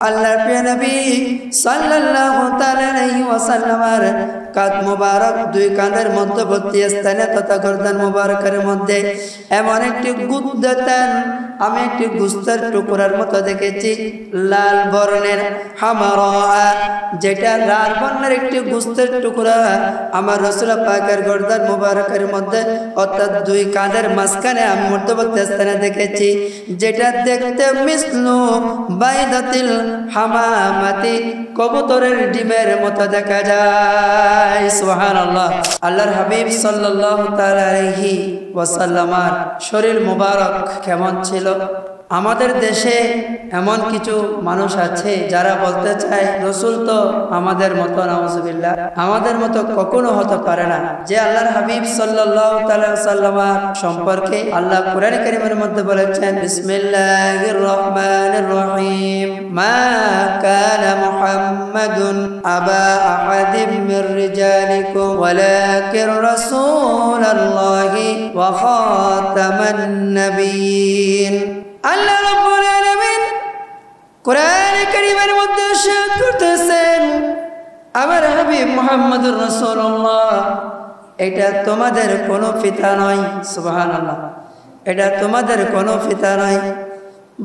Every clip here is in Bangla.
আল্লাহর প্রিয় নবী সাল্লাল্লাহু তাআলা আলাইহি ওয়াসাল্লামের কাঁধ মুবারক দুই কাঁধের মধ্যবর্তী স্থানে তথা গর্দান মুবারকের মধ্যে এমন একটি গুদ্দাতান আমি একটি গোস্তের টুকরার মতো দেখেছি লাল বর্ণের হামারা, যেটা লাল বর্ণের একটি গোস্তের টুকরা আমার রাসূল পাকের গর্দান মুবারকের মধ্যে অর্থাৎ দুই কাঁধের মাঝখানে আমি মধ্যবর্তী স্থানে দেখেছি, যেটা দেখতে মিসলু বাইদাতিল হামামাতি কবুতরের ডিমের মতো দেখা যায়। সুবহানাল্লাহ। আল্লাহর হাবিব সাল্লাল্লাহু তাআলা আলাইহি ওয়াসাল্লামের শরীর মুবারক কেমন ছিল? আমাদের দেশে এমন কিছু মানুষ আছে যারা বলতে চায় রাসূল তো আমাদের মতো, নাউজুবিল্লাহ, আমাদের মতো কখনো হতে পারে না। যে আল্লাহর হাবিব সাল্লাল্লাহু তাআলা সাল্লামের সম্পর্কে আল্লাহ কোরআন কারীমের মধ্যে বলেছেন, বিসমিল্লাহির রহমানির রহিম, মা কানা মুহাম্মাদুন আবা আহাদিম মির রিজালিকুম ওয়ালাকিন রাসূলুল্লাহি ওয়া খাতামান নাবিয়্যিন। আল্লাহ রাব্বুল আলামিন কোরআন কারীমের মধ্যে ইরশাদ করতেছেন, আমার হাবিব মুহাম্মদুর রাসূলুল্লাহ এটা তোমাদের কোনো পিতা নয়। সুবহানাল্লাহ। এটা তোমাদের কোনো পিতা নয়,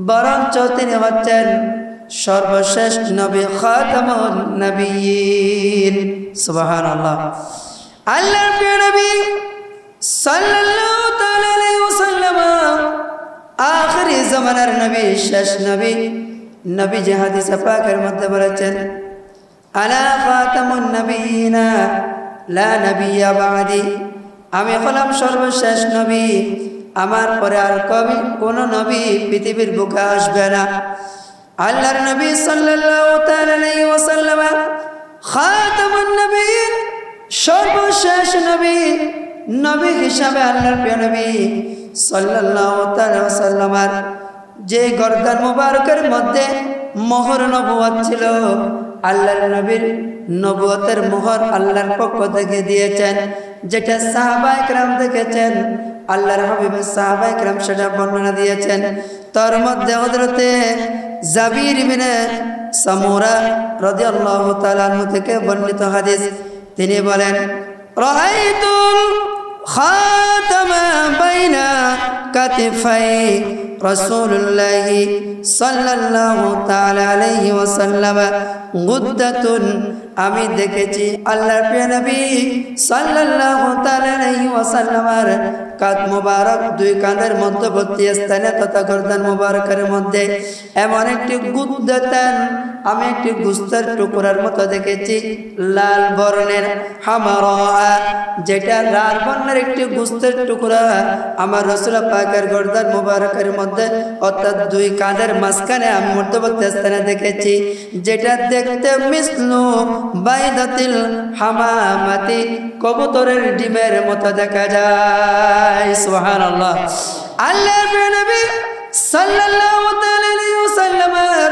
বরঞ্চ তিনি হচ্ছেন সর্বশেষ নবী, খাতামুন নবিয়্যিন। সুবহানাল্লাহ। আল্লাহর প্রিয় নবী সাল্লাল্লাহু তাআলা আলাইহি ওয়াসাল্লাম আখিরি জামানার নবী, শেষ নবী। নবী যে হাদিসে পাকের মধ্যে বলেছেন, আলা খাতামুন নবিয়িনা লা নবিয়্যা বাদি, আমি হলাম সর্বশেষ নবী, আমার পরে আর কবি কোন নবী পৃথিবীর বুকে আসবে না। আল্লাহর নবী সাল্লাল্লাহু তাআলা আলাইহি ওয়াসাল্লাম খাতামুন নবিয়্যিন, সর্বশেষ নবী। নবী হিসাবে আল্লাহর প্রিয় নবী সাল্লাল্লাহু তাআলা ওয়াসাল্লামের যে গর্দান মুবারকের মধ্যে মোহর নবুয়ত ছিল, আল্লাহর নবীর নবুয়তের মোহর আল্লাহর পক্ষ থেকে দিয়েছেন, যেটা সাহাবায়ে কেরাম দেখেছেন, আল্লাহর হাবিবের সাহাবায়ে কেরাম সেটা বর্ণনা দিয়েছেন। তার মধ্যে হযরতে জাবির ইবনে সামুরা রাদিয়াল্লাহু তাআলা আনহু থেকে বর্ণিত হাদিস, তিনি বলেন, রাআইতুল খাতামা বাইনা কাতিফাই রাসূলুল্লাহি সাল্লাল্লাহু তাআলা আলাইহি ওয়াসাল্লাম গুদ্দাতুন, আমি দেখেছি আল্লাহর প্রিয় নবী সাল্লাল্লাহু তাআলা আলাইহি ওয়াসাল্লামের কাঁধ মুবারক দুই কাঁধের মধ্যবর্তী স্থানে তথা গর্দান মুবারকের মধ্যে এমন একটি গুদ্দাতান আমি একটি গোস্তের টুকরার মতো দেখেছি লাল বর্ণের হামারা, যেটা লাল বর্ণের একটি গোস্তের টুকরা আমার রাসূল পাকের গর্দান মুবারকের মধ্যে অর্থাৎ দুই কাঁধের মাঝখানে আমি মধ্যবর্তী স্থানে দেখেছি, যেটা দেখতে মিসলু বাইদাতিল হামামাতি কবুতরের ডিমের মতো দেখা যায়। সুবহানাল্লাহ। আল্লাহর নবী সাল্লাল্লাহু আলাইহি ওয়াসাল্লামের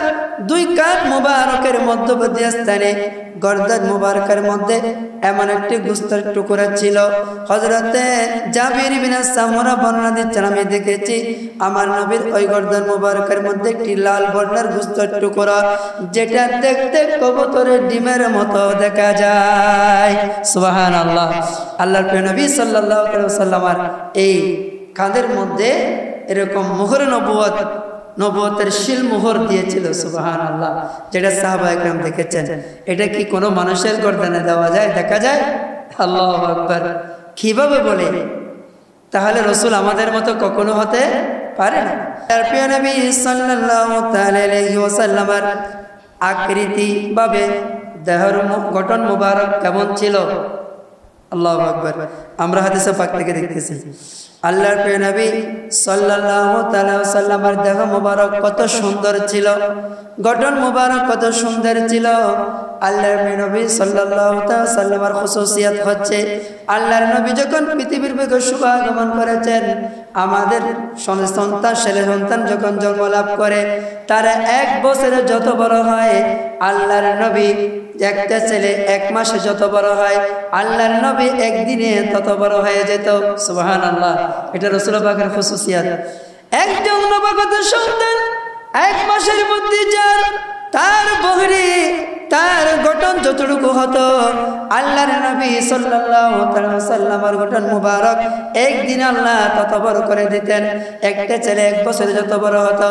দুই কাঁধ মুবারকের মধ্যবর্তী স্থানে গর্দান মুবারকের মধ্যে এমন একটি গোস্তের টুকরা ছিল। হযরতে জাবির ইবনে সামুরা বর্ণনা দিচ্ছেন, আমি দেখেছি আমার নবীর ওই গর্দান মুবারকের মধ্যে একটি লাল বর্ণের গোস্তের টুকরা, যেটা দেখতে কবুতরের ডিমের মতো দেখা যায়। সুবহানাল্লাহ। আল্লাহর প্রিয় নবী সাল্লাল্লাহু আলাইহি ওয়াসাল্লামের এই কাঁধের মধ্যে এরকম মোহর নবুয়তের শিল মোহর দিয়েছিল। সুবহানাল্লাহ। যেটা সাহাবায়ে কেরাম দেখেছেন। এটা কি কোনো মানুষের গর্দানে দেওয়া যায়, দেখা যায়? আল্লাহু আকবার। কিভাবে বলে? তাহলে রাসূল আমাদের মতো কখনো হতে পারে না। তার প্রিয় নবী সাল্লাল্লাহু তাআলা আলাইহি ওয়াসাল্লামের আকৃতি ভাবে দেহের গঠন মুবারক কেমন ছিল? আল্লাহু আকবার। আমরা হাদিসে পাক থেকে দেখতেছি, আল্লাহর প্রিয় নবী সাল্লাল্লাহু তাআলা ওয়াসাল্লামের দেহ মুবারক কত সুন্দর ছিল, গঠন মুবারক কত সুন্দর ছিল। আল্লাহর প্রিয় নবী সাল্লাল্লাহু তাআলা ওয়াসাল্লামের খাসিয়াত হচ্ছে, আল্লাহর নবী যখন পৃথিবীর বুকে শুভ আগমন করেছেন, আমাদের সন্তান ছেলে সন্তান যখন জন্ম লাভ করে, তারা এক বছরে যত বড় হয়, আল্লাহর নবী একটা ছেলে এক মাসে যত বড় হয়, আল্লাহর নবী একদিনে তত বড় হয়ে যেত। সুবহানাল্লাহ। এটা রাসূল পাকের খাসিয়াত। একজন নবাগত সন্তান এক মাসের মধ্যে যার তার বহরি তার গঠন যতটুকু হতো আল্লাহর নবী সাল্লাল্লাহু আলাইহি ওয়াসাল্লামের গঠন মুবারক একদিন আল্লাহ তত বড় করে দিতেন। একটা ছেলে 1 বছরে যত বড় হতো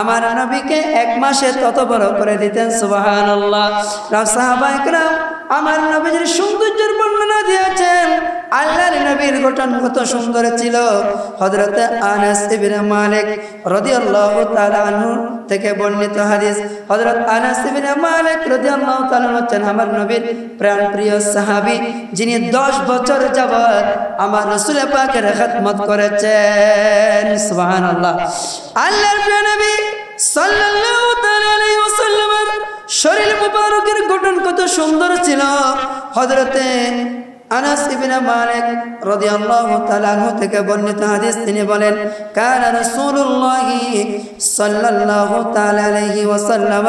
আমার নবীকে 1 মাসে তত বড় করে দিতেন। সুবহানাল্লাহ। সাহাবায়ে কেরাম আমার নবীর সৌন্দর্যের বর্ণনা দিয়েছেন। আল্লাহর নবীর গঠন কত সুন্দর ছিল। হযরত আনাস ইবনে মালিক রাদিয়াল্লাহু তাআলা আনহু থেকে বর্ণিত হাদিস। হযরত আনাস ইবনে মালিক রাদিয়াল্লাহু তাআলা হচ্ছেন আমার নবীর প্রাণপ্রিয় সাহাবী, যিনি 10 বছর যাবত আমার রাসূল পাকের খিদমত করেছেন। সুবহানাল্লাহ। আল্লাহর প্রিয় নবী সাল্লাল্লাহু তাআলা আলাইহি ওয়াসাল্লামের শরীর মুবারকের গঠন কত সুন্দর ছিল। হযরত আনাস ইবনে মালিক রাদিয়াল্লাহু তাআলা আনহু থেকে বর্ণিত হাদিস, তিনি বলেন কানা রাসূলুল্লাহ সাল্লাল্লাহু তাআলা আলাইহি ওয়াসাল্লাম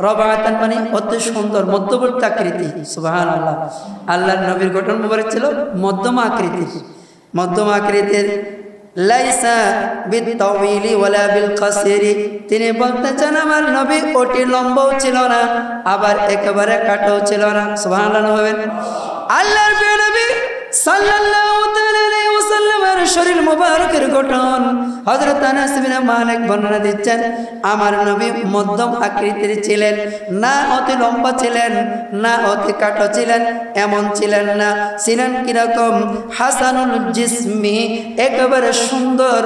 রাবাআতান মানে অতি সুন্দর মধ্যবর্তী আকৃতি। সুবহানাল্লাহ। আল্লাহর নবীর গঠন মুবারক ছিল মধ্যম আকৃতির। মধ্যম আকৃতির লাইসা বিতাওয়িলি ওয়ালা বিল কাসিরি, তিনি বলতে চান আমার নবী অতি লম্বাও ছিল না আবার একেবারে কাটাও ছিল না। সুবহানাল্লাহ হবেন। আল্লাহর প্রিয় নবী সাল্লাল্লাহু আলাইহি ওয়াসাল্লামের শরীর মুবারকের গঠন হযরত আনাস ইবনে মালিক বর্ণনা দিচ্ছেন আমার নবী মধ্যম আকৃতির ছিলেন, না অতি লম্বা ছিলেন না অতি কাটো ছিলেন, এমন ছিলেন না। ছিলেন কিরকম? হাসানুল জিসমি, একেবারে সুন্দর,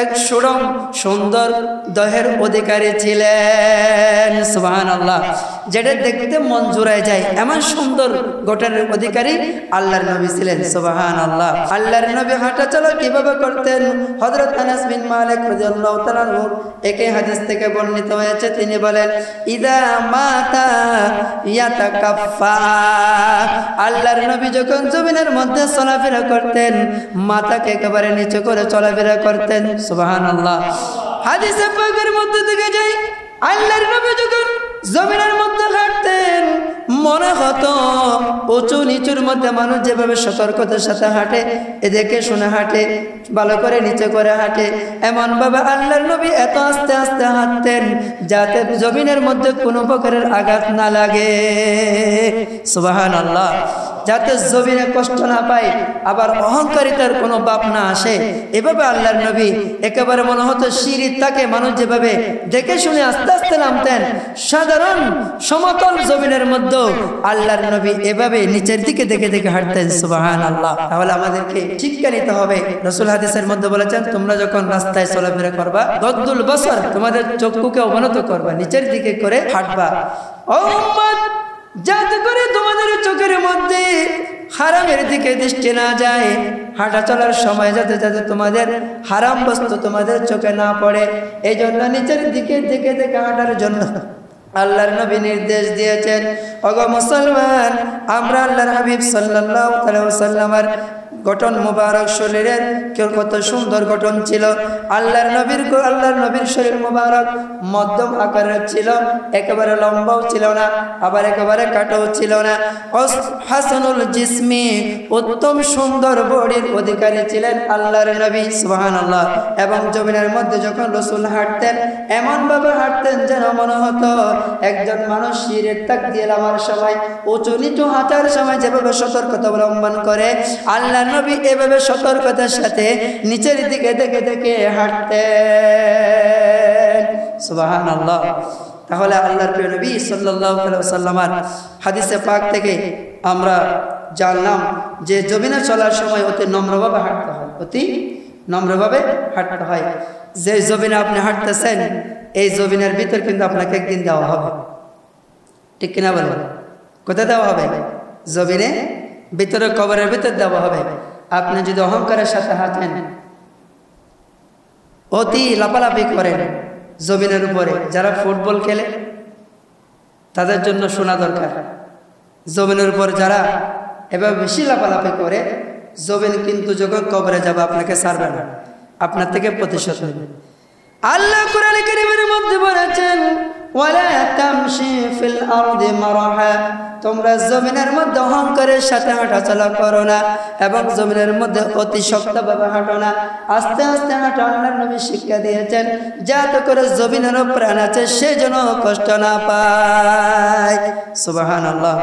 এক সুড়ম সুন্দর দেহের অধিকারী ছিলেন। সুবহানাল্লাহ। যেটা দেখতে মন জুড়ায় যায় এমন সুন্দর গঠনের অধিকারী আল্লাহর নবী ছিলেন। সুবহানাল্লাহ। আল্লাহর নবী হাঁটা চলা কিভাবে করতেন? হযরত আনাস বিন মালিক রাদিয়াল্লাহু তাআলা আনহু একই হাদিস থেকে বর্ণিত হয়েছে, তিনি বলেন ইদা মাতা ইয়াতাকাফফা, আল্লাহর নবী যখন জমিনের মধ্যে চলাফেরা করতেন মাথাকে একেবারে নিচু করে চলাফেরা করতেন। সুবহানাল্লাহ। হাদিসে পাকের মধ্যে থেকে যায় আল্লাহর নবী যখন জমিনের মধ্যে হাঁটতেন মনে হতো উঁচু নিচুর মধ্যে মানুষ যেভাবে সতর্কতার সাথে হাঁটে, এদিকে শুনে হাঁটে, ভালো করে নিচে করে হাঁটে, এমন ভাবে আল্লাহর নবী এত আস্তে আস্তে হাঁটতেন যাতে জমিনের মধ্যে কোনো প্রকারের আঘাত না লাগে। সুবহানাল্লাহ। যাতে জমিনে কষ্ট না পায়, আবার অহংকারিতার কোনো বাপ না আসে, এভাবে আল্লাহর নবী একেবারে মনে হতো সিঁড়ি তাকে মানুষ যেভাবে দেখে শুনে আস্তে আস্তে নামতেন সাধারণ সমতল জমিনের মধ্যে আল্লাহর নবী এভাবে নিচের দিকে দেখে দেখে হাঁটতেন। সুবহানাল্লাহ। তাহলে আমাদেরকে শিক্ষা নিতে হবে। রাসূল হাদিসের মধ্যে বলেছেন তোমরা যখন রাস্তায় চলাফেরা করবা গদ্দুল বসর, তোমাদের চক্ষুকে অবনত করবা, নিচের দিকে করে হাঁটবা। ও উম্মত, যাতে করে তোমাদের চোখের মধ্যে হারামের দিকে দৃষ্টি না যায়, হাঁটা চলার সময় যাতে যাতে তোমাদের হারাম বস্তু তোমাদের চোখে না পড়ে, এই জন্য নিচের দিকে দেখে দেখে হাঁটার জন্য আল্লাহর নবী নির্দেশ দিয়েছেন। ওগো মুসলমান, আমরা আল্লাহর হাবিব সাল্লাল্লাহু আলাইহি ওয়াসাল্লামের গঠন মুবারক শরীরের কত সুন্দর গঠন ছিল। আল্লাহর নবীর শরীর মুবারক মধ্যম আকারের ছিল, একেবারে লম্বাও ছিল না আবার একেবারে কাটাও ছিল না। হাসানুল জিসমি, উত্তম সুন্দর বডির অধিকারী ছিলেন আল্লাহর নবী। সুবহানাল্লাহ। এবং জমিনের মধ্যে যখন রাসূল হাঁটতেন এমন ভাবে হাঁটতেন যেন মনে হতো একজন মানুষ সিঁড়ির তাক দিয়ে নামার সময় উঁচু নিচু হাঁটার সময় যেভাবে সতর্কতা অবলম্বন করে আল্লাহ নবী এভাবে সতর্কতার সাথে নিচের দিকে দেখে দেখে হাঁটতেন। সুবহানাল্লাহ। তাহলে আল্লাহর প্রিয় নবী সাল্লাল্লাহু আলাইহি ওয়াসাল্লামের হাদিসে পাক থেকে আমরা জানলাম যে জমিনে চলার সময় অতি নম্রভাবে হাঁটতে হয়, অতি নম্রভাবে হাঁটতে হয়। যে জমিনে আপনি হাঁটতেছেন এই জমিনের ভিতর কিন্তু আপনাকে একদিন দেওয়া হবে, ঠিক কিনা বলেন? কোথায় দেওয়া হবে? জমিনে ভিতরে, কবরের ভিতর দেওয়া হবে। আপনি যদি অহংকারের সাথে হাঁটেন, অতি লাফালাফি করেন জমিনের উপরে, যারা ফুটবল খেলে তাদের জন্য শোনা দরকার। জমিনের উপর যারা এবার বেশি লাফালাফি করে জমিন কিন্তু যখন কবরে যাবে আপনাকে ছাড়বে না, আপনার থেকে প্রতিশোধ নেবে। আল্লাহ কোরআনে কারীমের মধ্যে বলেছেন ওয়ালা তামশি ফিল আরদি মারহা, তোমরা জমিনের মধ্যে অহংকারের সাথে হাঁটাচলা করো না এবং জমিনের মধ্যে অতি শক্তভাবে হাঁটো না, আস্তে আস্তে হাঁটো। আল্লাহর নবী শিক্ষা দিয়েছেন যাতে করে জমিনেরও প্রাণ আছে সে যেন কষ্ট না পায়। সুবহানাল্লাহ।